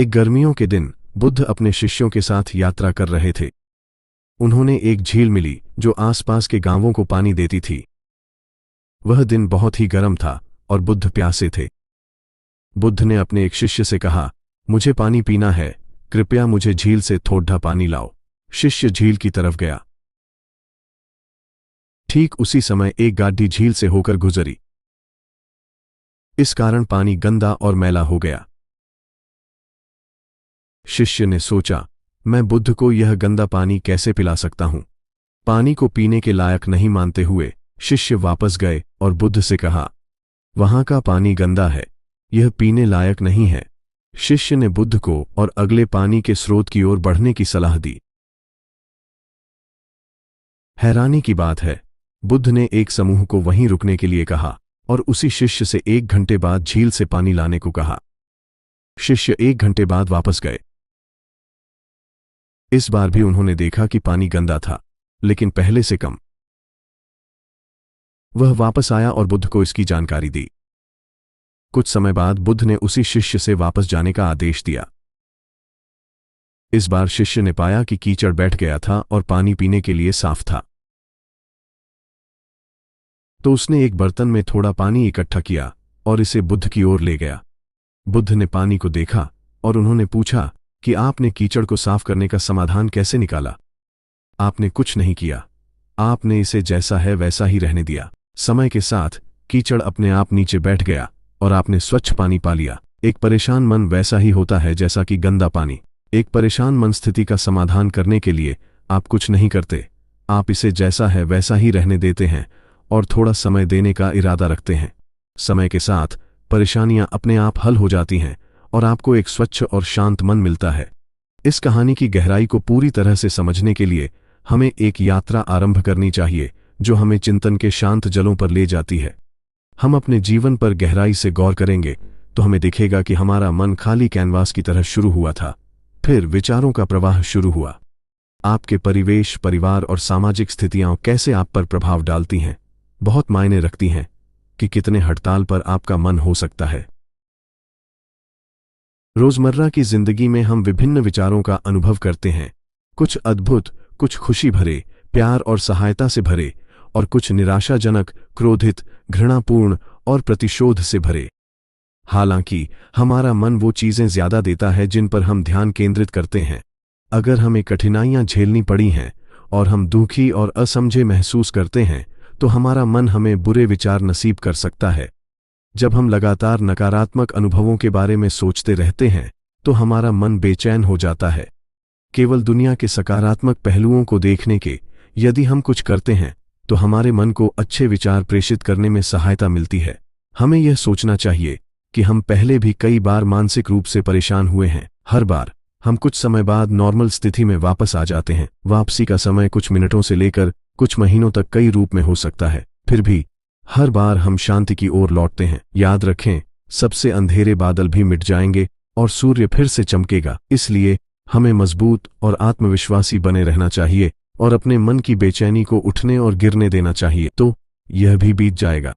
एक गर्मियों के दिन बुद्ध अपने शिष्यों के साथ यात्रा कर रहे थे। उन्होंने एक झील मिली जो आसपास के गांवों को पानी देती थी। वह दिन बहुत ही गर्म था और बुद्ध प्यासे थे। बुद्ध ने अपने एक शिष्य से कहा, मुझे पानी पीना है, कृपया मुझे झील से थोड़ा पानी लाओ। शिष्य झील की तरफ गया। ठीक उसी समय एक गाड़ी झील से होकर गुजरी। इस कारण पानी गंदा और मैला हो गया। शिष्य ने सोचा, मैं बुद्ध को यह गंदा पानी कैसे पिला सकता हूं। पानी को पीने के लायक नहीं मानते हुए शिष्य वापस गए और बुद्ध से कहा, वहां का पानी गंदा है, यह पीने लायक नहीं है। शिष्य ने बुद्ध को और अगले पानी के स्रोत की ओर बढ़ने की सलाह दी। हैरानी की बात है, बुद्ध ने एक समूह को वहीं रुकने के लिए कहा और उसी शिष्य से 1 घंटे बाद झील से पानी लाने को कहा। शिष्य 1 घंटे बाद वापस गए। इस बार भी उन्होंने देखा कि पानी गंदा था, लेकिन पहले से कम। वह वापस आया और बुद्ध को इसकी जानकारी दी। कुछ समय बाद बुद्ध ने उसी शिष्य से वापस जाने का आदेश दिया। इस बार शिष्य ने पाया कि कीचड़ बैठ गया था और पानी पीने के लिए साफ था। तो उसने एक बर्तन में थोड़ा पानी इकट्ठा किया और इसे बुद्ध की ओर ले गया। बुद्ध ने पानी को देखा और उन्होंने पूछा कि आपने कीचड़ को साफ करने का समाधान कैसे निकाला। आपने कुछ नहीं किया, आपने इसे जैसा है वैसा ही रहने दिया। समय के साथ कीचड़ अपने आप नीचे बैठ गया और आपने स्वच्छ पानी पा लिया। एक परेशान मन वैसा ही होता है जैसा कि गंदा पानी। एक परेशान मन स्थिति का समाधान करने के लिए आप कुछ नहीं करते, आप इसे जैसा है वैसा ही रहने देते हैं और थोड़ा समय देने का इरादा रखते हैं। समय के साथ परेशानियां अपने आप हल हो जाती हैं और आपको एक स्वच्छ और शांत मन मिलता है। इस कहानी की गहराई को पूरी तरह से समझने के लिए हमें एक यात्रा आरंभ करनी चाहिए जो हमें चिंतन के शांत जलों पर ले जाती है। हम अपने जीवन पर गहराई से गौर करेंगे तो हमें दिखेगा कि हमारा मन खाली कैनवास की तरह शुरू हुआ था, फिर विचारों का प्रवाह शुरू हुआ। आपके परिवेश, परिवार और सामाजिक स्थितियां कैसे आप पर प्रभाव डालती हैं, बहुत मायने रखती हैं कि कितने हड़ताल पर आपका मन हो सकता है। रोजमर्रा की जिंदगी में हम विभिन्न विचारों का अनुभव करते हैं, कुछ अद्भुत, कुछ खुशी भरे, प्यार और सहायता से भरे, और कुछ निराशाजनक, क्रोधित, घृणापूर्ण और प्रतिशोध से भरे। हालांकि हमारा मन वो चीजें ज्यादा देता है जिन पर हम ध्यान केंद्रित करते हैं। अगर हमें कठिनाइयां झेलनी पड़ी हैं और हम दुखी और असमझे महसूस करते हैं तो हमारा मन हमें बुरे विचार नसीब कर सकता है। जब हम लगातार नकारात्मक अनुभवों के बारे में सोचते रहते हैं तो हमारा मन बेचैन हो जाता है। केवल दुनिया के सकारात्मक पहलुओं को देखने के यदि हम कुछ करते हैं तो हमारे मन को अच्छे विचार प्रेषित करने में सहायता मिलती है। हमें यह सोचना चाहिए कि हम पहले भी कई बार मानसिक रूप से परेशान हुए हैं। हर बार हम कुछ समय बाद नॉर्मल स्थिति में वापस आ जाते हैं। वापसी का समय कुछ मिनटों से लेकर कुछ महीनों तक कई रूप में हो सकता है, फिर भी हर बार हम शांति की ओर लौटते हैं। याद रखें, सबसे अंधेरे बादल भी मिट जाएंगे और सूर्य फिर से चमकेगा। इसलिए हमें मजबूत और आत्मविश्वासी बने रहना चाहिए और अपने मन की बेचैनी को उठने और गिरने देना चाहिए, तो यह भी बीत जाएगा।